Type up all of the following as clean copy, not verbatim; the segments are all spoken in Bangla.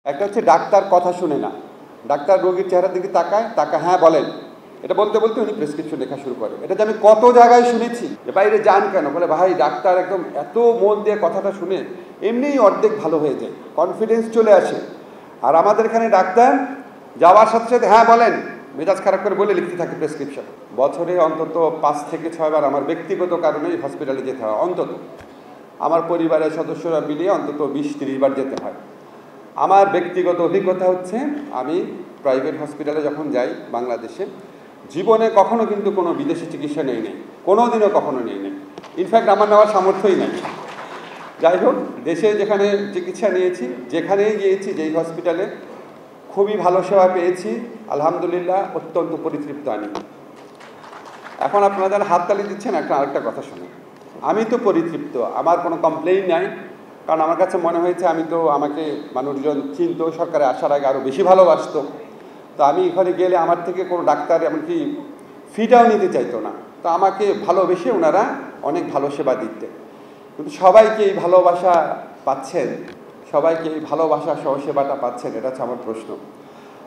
একটা হচ্ছে ডাক্তার কথা শুনে না, ডাক্তার রোগীর চেহারার দিকে তাকায়, হ্যাঁ বলেন, এটা বলতে বলতে উনি প্রেসক্রিপশন লেখা শুরু করে। এটা যে আমি কত জায়গায় শুনেছি যে বাইরে যান কেন, বলে ভাই ডাক্তার একদম এত মন দিয়ে কথাটা শুনে এমনিই অর্ধেক ভালো হয়ে যায়, কনফিডেন্স চলে আসে। আর আমাদের এখানে ডাক্তার যাওয়ার সাথে সাথে হ্যাঁ বলেন মেজাজ খারাপ করে বলে লিখতে থাকে প্রেসক্রিপশন। বছরে অন্তত 5 থেকে 6 বার আমার ব্যক্তিগত কারণেই হসপিটালে যেতে হয়, অন্তত আমার পরিবারের সদস্যরা মিলিয়ে অন্তত 20-30 বার যেতে হয়। আমার ব্যক্তিগত অভিজ্ঞতা হচ্ছে, আমি প্রাইভেট হসপিটালে যখন যাই বাংলাদেশে, জীবনে কখনো কিন্তু কোনো বিদেশি চিকিৎসা নেই, কোনো দিনও কখনো নেই। ইনফ্যাক্ট আমার নেওয়ার সামর্থ্যই নেই। যাই হোক, দেশে যেখানে চিকিৎসা নিয়েছি, যেখানেই গিয়েছি, যেই হসপিটালে খুবই ভালো সেবা পেয়েছি, আলহামদুলিল্লাহ অত্যন্ত পরিতৃপ্ত আমি। এখন আপনারা যারা হাততালি দিচ্ছেন, আরেকটা কথা শুনুন। আমি তো পরিতৃপ্ত, আমার কোনো কমপ্লেইন নাই, কারণ আমার কাছে মনে হয়েছে আমাকে মানুষজন চিনত, সরকারে আসার আগে আরও বেশি ভালোবাসতো। তো আমি এখানে গেলে আমার থেকে কোনো ডাক্তার এমনকি ফিটাও নিতে চাইতো না। তো আমাকে ভালোবেসে ওনারা অনেক ভালো সেবা দিতেন। কিন্তু সবাইকে এই ভালোবাসা পাচ্ছেন, সবাইকে এই ভালোবাসা সহ সেবাটা পাচ্ছেন, এটা হচ্ছে আমার প্রশ্ন।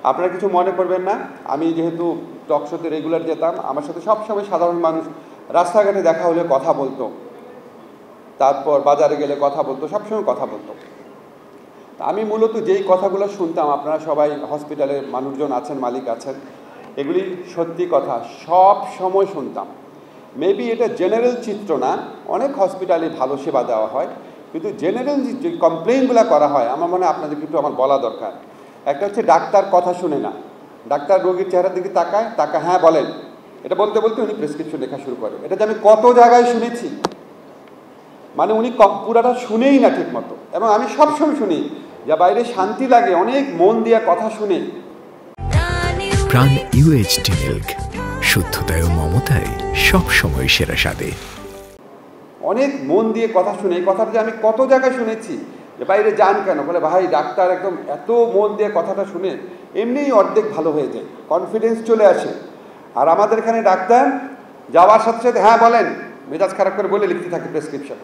আপনারা কিছু মনে করবেন না, আমি যেহেতু টক শোতে রেগুলার যেতাম, আমার সাথে সবসময় সাধারণ মানুষ রাস্তাঘাটে দেখা হলে কথা বলতো, তারপর বাজারে গেলে কথা বলতো, সবসময় কথা বলতো। আমি মূলত যেই কথাগুলো শুনতাম, আপনারা সবাই হসপিটালে মানুষজন আছেন, মালিক আছেন, এগুলি সত্যি কথা, সব সময় শুনতাম। মেবি এটা জেনারেল চিত্র না, অনেক হসপিটালে ভালো সেবা দেওয়া হয়, কিন্তু জেনারেল যে কমপ্লেইনগুলো করা হয়, আমার মনে হয় আপনাদেরকে একটু আমার বলা দরকার। একটা হচ্ছে ডাক্তার কথা শুনে না, ডাক্তার রোগীর চেহারার দিকে তাকায়, হ্যাঁ বলেন, এটা বলতে বলতে উনি প্রেসক্রিপশন লেখা শুরু করে। এটা যে আমি কত জায়গায় শুনেছি, মানে উনি পুরাটা শুনেই না ঠিক মতো। এবং আমি সবসময় শুনি, যা বাইরে শান্তি লাগে অনেক মন দিয়ে কথা শুনে। প্রাণ UHT মিল্ক, শুদ্ধতায় ও মমতায় সবসময় সেরা স্বাদে। অনেক মন দিয়ে কথা শুনে, এই কথাটা যে আমি কত জায়গায় শুনেছি যে বাইরে যান কেন, বলে ভাই ডাক্তার একদম এত মন দিয়ে কথাটা শুনে এমনিই অর্ধেক ভালো হয়ে যায়, কনফিডেন্স চলে আসে। আর আমাদের এখানে ডাক্তার যাওয়ার সাথে সাথে হ্যাঁ বলেন মেজাজ খারাপ করে বলে লিখতে থাকে প্রেসক্রিপশন।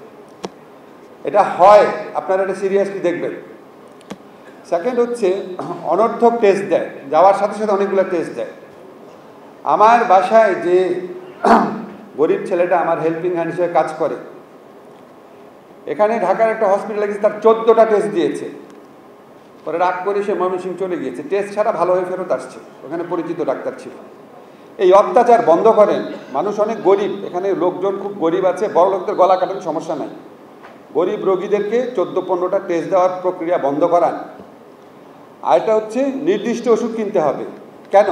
এটা হয়, আপনারা এটা সিরিয়াসলি দেখবেন। সেকেন্ড হচ্ছে অনর্থক টেস্ট দেয়, যাওয়ার সাথে সাথে অনেকগুলো টেস্ট দেয়। আমার বাসায় যে গরিব ছেলেটা আমার হেল্পিং হ্যান্ড হিসেবে কাজ করে, এখানে ঢাকার একটা হসপিটালে গেছে, তার 14টা টেস্ট দিয়েছে। পরে রাগ করে সে ময়মনসিংহ চলে গিয়েছে, টেস্ট ছাড়া ভালো হয়ে ফেরত আসছে, ওখানে পরিচিত ডাক্তার ছিল। এই অত্যাচার বন্ধ করেন, মানুষ অনেক গরিব, এখানে লোকজন খুব গরিব আছে, বড় লোকদের গলা কাটান, সমস্যা নাই। গরিব রোগীদেরকে 14-15টা টেস্ট দেওয়ার প্রক্রিয়া বন্ধ করান। আর এটা হচ্ছে নির্দিষ্ট ওষুধ কিনতে হবে। কেন?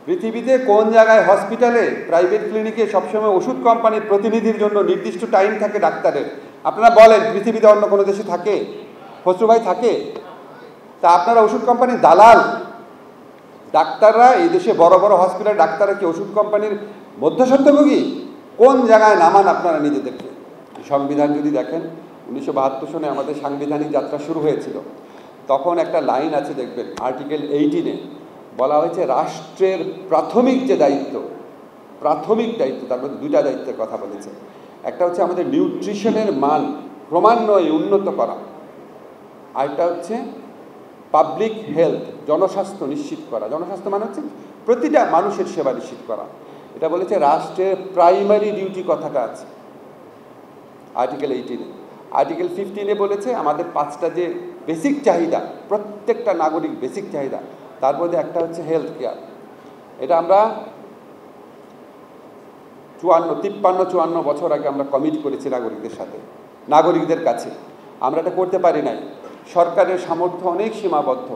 পৃথিবীতে কোন জায়গায় হসপিটালে, প্রাইভেট ক্লিনিকে সবসময় ওষুধ কোম্পানির প্রতিনিধির জন্য নির্দিষ্ট টাইম থাকে ডাক্তারের? আপনারা বলেন, পৃথিবীতে অন্য কোনো দেশে থাকে? খসরু ভাই থাকে? তা আপনারা ওষুধ কোম্পানির দালাল। ডাক্তাররা এই দেশে বড় বড় হসপিটালে ডাক্তাররা কি ওষুধ কোম্পানির মধ্যস্বত্বভোগী? কোন জায়গায় নামান আপনারা নিজেদেরকে? সংবিধান যদি দেখেন, 1972 সনে আমাদের সাংবিধানিক যাত্রা শুরু হয়েছিল, তখন একটা লাইন আছে দেখবেন, আর্টিকেল 18-এ বলা হয়েছে রাষ্ট্রের প্রাথমিক যে দায়িত্ব, তার মধ্যে 2টা দায়িত্বের কথা বলেছে। একটা হচ্ছে আমাদের নিউট্রিশনের মান ক্রমান্বয়ে উন্নত করা, আরেকটা হচ্ছে পাবলিক হেলথ, জনস্বাস্থ্য নিশ্চিত করা। জনস্বাস্থ্য মানে হচ্ছে প্রতিটা মানুষের সেবা নিশ্চিত করা। এটা বলেছে রাষ্ট্রের প্রাইমারি ডিউটি, কথাটা আছে আর্টিকেল 18-এ। আর্টিকেল 15-এ বলেছে আমাদের 5টা যে বেসিক চাহিদা, প্রত্যেকটা নাগরিক বেসিক চাহিদা, তার মধ্যে একটা হচ্ছে হেলথ কেয়ার। এটা আমরা 53-54 বছর আগে আমরা কমিট করেছি নাগরিকদের কাছে। আমরা এটা করতে পারি নাই, সরকারের সামর্থ্য অনেক সীমাবদ্ধ।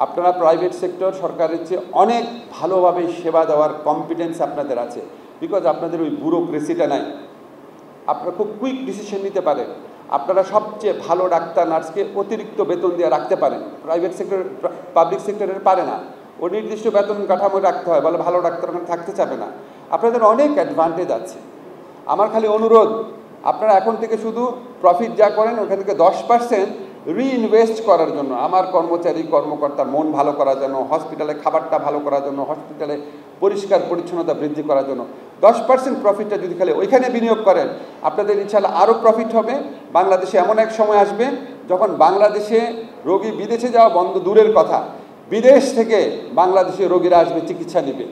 আপনারা প্রাইভেট সেক্টর সরকারের চেয়ে অনেক ভালোভাবে সেবা দেওয়ার কম্পিটেন্স আপনাদের আছে, বিকজ আপনাদের ওই ব্যুরোক্রেসিটা নাই। আপনারা খুব কুইক ডিসিশন নিতে পারেন, আপনারা সবচেয়ে ভালো ডাক্তার নার্সকে অতিরিক্ত বেতন দিয়ে রাখতে পারেন। প্রাইভেট সেক্টর, পাবলিক সেক্টরের পারে না, ও নির্দিষ্ট বেতন কাঠামো রাখতে হয়, বলে ভালো ডাক্তার ওখানে থাকতে চাবে না। আপনাদের অনেক অ্যাডভান্টেজ আছে। আমার খালি অনুরোধ, আপনারা এখন থেকে শুধু প্রফিট যা করেন ওখান থেকে 10% রিইনভেস্ট করার জন্য, আমার কর্মকর্তার মন ভালো করার জন্য, হসপিটালে খাবারটা ভালো করার জন্য, হসপিটালে পরিষ্কার পরিচ্ছন্নতা বৃদ্ধি করার জন্য 10% প্রফিটটা যদি খালি ওইখানে বিনিয়োগ করেন, আপনাদের ইনশাআল্লাহ আরও প্রফিট হবে। বাংলাদেশে এমন এক সময় আসবে যখন বাংলাদেশে রোগী বিদেশে যাওয়া বন্ধ দূরের কথা, বিদেশ থেকে বাংলাদেশে রোগীরা আসবে চিকিৎসা নেবে।